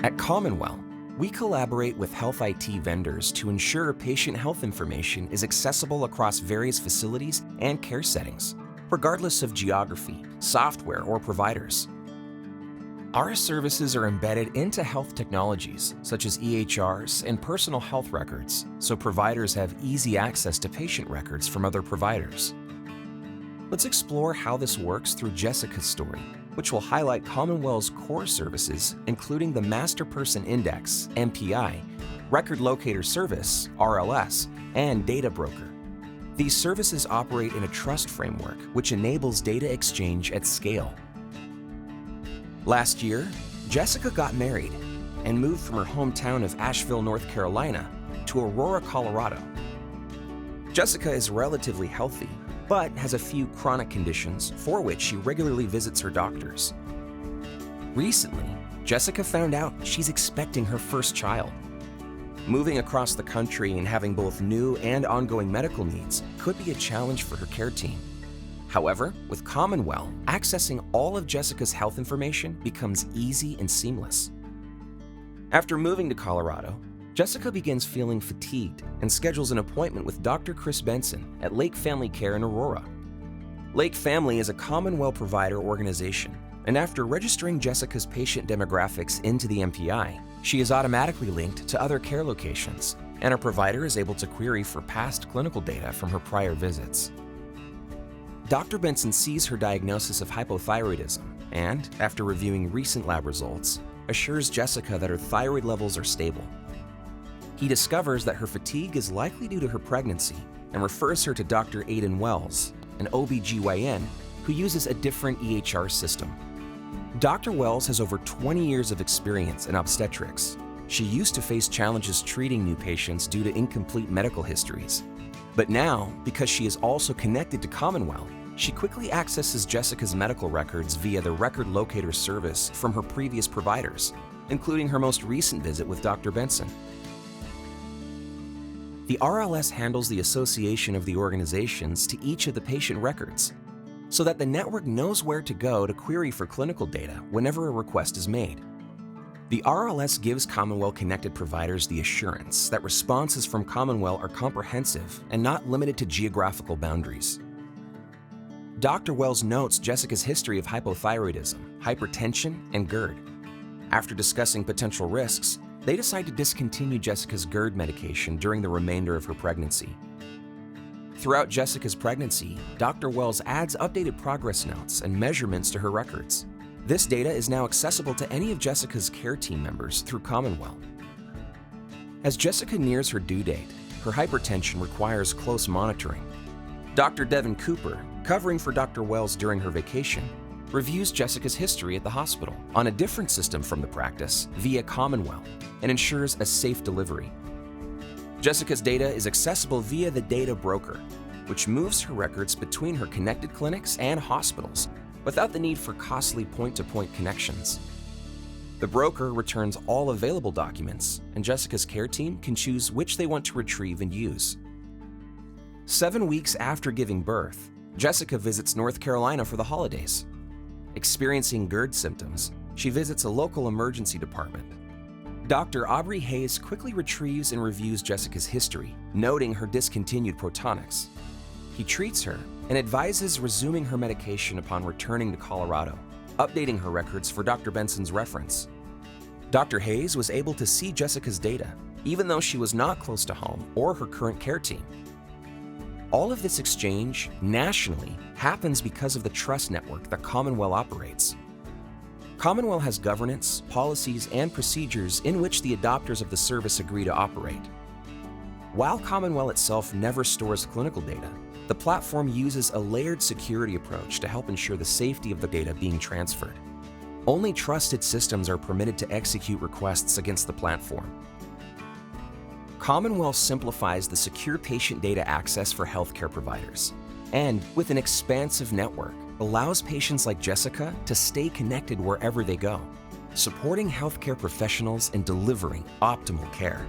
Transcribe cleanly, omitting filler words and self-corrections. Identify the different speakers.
Speaker 1: At CommonWell, we collaborate with health IT vendors to ensure patient health information is accessible across various facilities and care settings, regardless of geography, software, or providers. Our services are embedded into health technologies such as EHRs and personal health records, so providers have easy access to patient records from other providers. Let's explore how this works through Jessica's story, which will highlight CommonWell's core services, including the Master Person Index, MPI, Record Locator Service, RLS, and Data Broker. These services operate in a trust framework, which enables data exchange at scale. Last year, Jessica got married and moved from her hometown of Asheville, North Carolina, to Aurora, Colorado. Jessica is relatively healthy, but has a few chronic conditions for which she regularly visits her doctors. Recently, Jessica found out she's expecting her first child. Moving across the country and having both new and ongoing medical needs could be a challenge for her care team. However, with CommonWell, accessing all of Jessica's health information becomes easy and seamless. After moving to Colorado, Jessica begins feeling fatigued and schedules an appointment with Dr. Chris Benson at Lake Family Care in Aurora. Lake Family is a CommonWell provider organization, and after registering Jessica's patient demographics into the MPI, she is automatically linked to other care locations, and her provider is able to query for past clinical data from her prior visits. Dr. Benson sees her diagnosis of hypothyroidism and, after reviewing recent lab results, assures Jessica that her thyroid levels are stable. He discovers that her fatigue is likely due to her pregnancy and refers her to Dr. Aidan Wells, an OB/GYN who uses a different EHR system. Dr. Wells has over 20 years of experience in obstetrics. She used to face challenges treating new patients due to incomplete medical histories. But now, because she is also connected to CommonWell, she quickly accesses Jessica's medical records via the Record Locator service from her previous providers, including her most recent visit with Dr. Benson. The RLS handles the association of the organizations to each of the patient records, so that the network knows where to go to query for clinical data whenever a request is made. The RLS gives CommonWell connected providers the assurance that responses from CommonWell are comprehensive and not limited to geographical boundaries. Dr. Wells notes Jessica's history of hypothyroidism, hypertension, and GERD. After discussing potential risks, they decide to discontinue Jessica's GERD medication during the remainder of her pregnancy. Throughout Jessica's pregnancy, Dr. Wells adds updated progress notes and measurements to her records. This data is now accessible to any of Jessica's care team members through CommonWell. As Jessica nears her due date, her hypertension requires close monitoring. Dr. Devin Cooper, covering for Dr. Wells during her vacation, reviews Jessica's history at the hospital on a different system from the practice via CommonWell and ensures a safe delivery. Jessica's data is accessible via the Data Broker, which moves her records between her connected clinics and hospitals without the need for costly point-to-point connections. The broker returns all available documents, and Jessica's care team can choose which they want to retrieve and use. 7 weeks after giving birth, Jessica visits North Carolina for the holidays. Experiencing GERD symptoms, she visits a local emergency department. Dr. Aubrey Hayes quickly retrieves and reviews Jessica's history, noting her discontinued protonics. He treats her and advises resuming her medication upon returning to Colorado, updating her records for Dr. Benson's reference. Dr. Hayes was able to see Jessica's data, even though she was not close to home or her current care team. All of this exchange, nationally, happens because of the trust network that CommonWell operates. CommonWell has governance, policies, and procedures in which the adopters of the service agree to operate. While CommonWell itself never stores clinical data, the platform uses a layered security approach to help ensure the safety of the data being transferred. Only trusted systems are permitted to execute requests against the platform. CommonWell simplifies the secure patient data access for healthcare providers, and with an expansive network, allows patients like Jessica to stay connected wherever they go, supporting healthcare professionals and delivering optimal care.